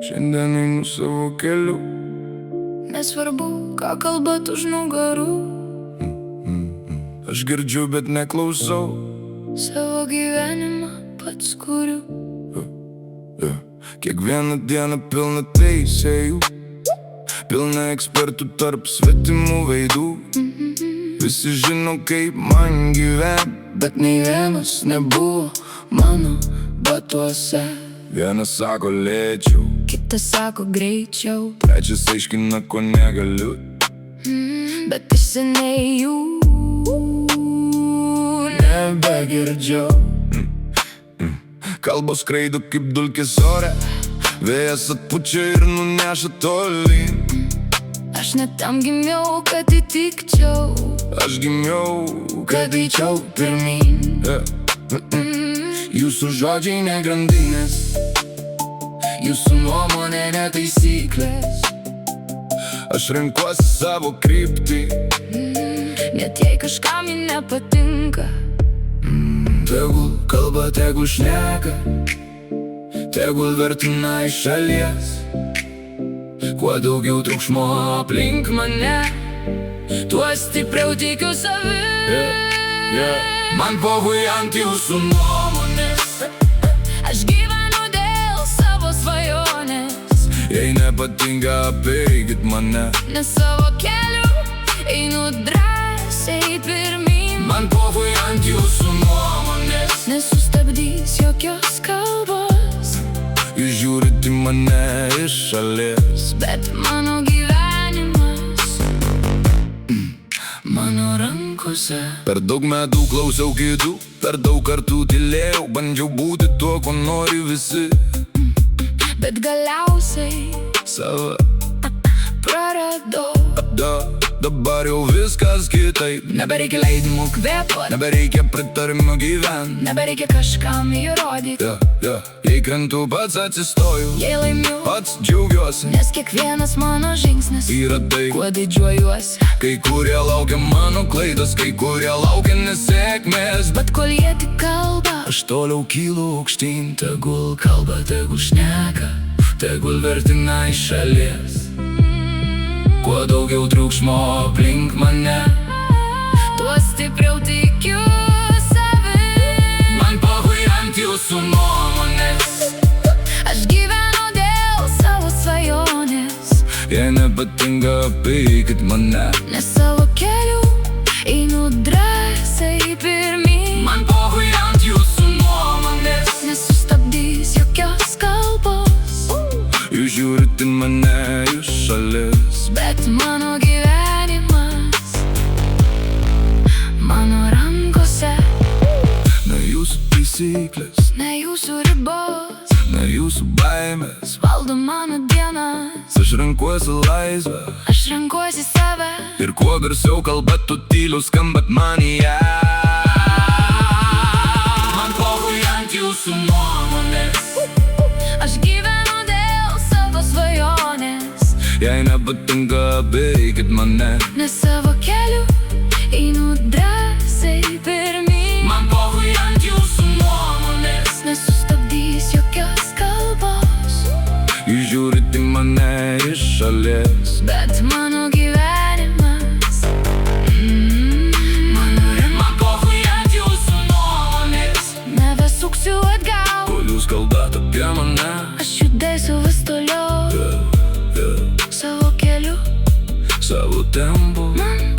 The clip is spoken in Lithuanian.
Šiandien einu savo keliu. Nesvarbu, ką kalbat už nugarų. Aš girdžiu, bet neklausau. Savo gyvenimą pats kuriu. Kiekvieną dieną pilna teisėjų, pilna ekspertų tarp svetimų veidų. Visi žino, kaip man gyven, Bet nei vienas nebuvo mano batuose. vienas sako lėčiau, Kitas sako greičiau. trečias aiškina, ko negaliu. Bet iš seniai jų nebegirdžiau. Kalbos skraido kaip dulkės ore, vėjas atpučia ir nuneša tolyn. Aš net tam gimiau, kad įtikčiau, Aš gimiau, kad eičiau pirmyn. Jūsų žodžiai ne grandinės, Jūsų nuomonė ne taisyklės. aš renkuosi savo kryptį. Net jei kažkam ji nepatinka. Tegul kalba, tegul šneka, tegul vertina iš šalies. Kuo daugiau triukšmo Aplink mane, tuo stipriau tikiu savim. Man pavui ant jūsų nuomonės. Aš gyvenu dėl savo svajonės. Jei nepatinka, apeikit mane. Ne savo keliu, einu drąsiai pirmyn. Man pavui ant jūsų nuomonės. Nesustabdys jokios kalbos. Jūs žiūrit į mane iš šalies. Bet mano gyvenimas mano rankose. Per daug metų klausiau kitų, per daug kartų tylėjau. Bandžiau būti tuo, ko nori visi. Bet galiausiai Save praradau. Dabar jau viskas kitaip. Nebereikia leidimų kvėpuot. Nebereikia pritarimo gyvent. Nebereikia kažkam įrodyti. Jei krentu, pats atsistoju, Jei laimiu, pats džiaugiuosi. nes kiekvienas mano žingsnis Yra tai, kuo didžiuojuosi. kai kurie laukia mano klaidos, kai kurie laukia nesėkmės. Bet kol jie tik kalba, Aš toliau kylu aukštyn. Tegul kalba, tegul šneka, tegul vertina iš šalies. Kuo daugiau triukšmo aplink mane, tuo stipriau tikiu savim. man pavui ant jūsų nuomonės. Aš gyvenu dėl savo svajonės. Jei nepatinka, apeikit mane. Ne savo keliu, einu drąsiai pirmyn. Man pavui ant jūsų nuomonės. Nesustabdys jokios kalbos. Jūs žiūrit į mane iš šalies. Bet mano gyvenimas mano rankose. Ne jūsų taisyklės, Ne jūsų ribos ne jūsų baimės. valdo mano dienas. Aš renkuosi laisvę. Aš renkuosi save. Ir kuo garsiau kalbat, tu tyliau skambat manyje. Man pavui ant jūsų nuomonės. Aš gyvenu dėl savo svajonės. Jei nepatinka, apeikit mane. Ne savo keliu, einu drąsiai pirmyn. Man pavui ant jūsų nuomonės. Nesustabdys jokios kalbos. Jūs žiūrit į mane iš šalies. Bet mano gyvenimas mano Man pavui ant jūsų nuomonės. nebesuksiu atgal. Kol jūs kalbat apie mane, Aš judėsiu vis toliau savo keliu. savo tempu. Man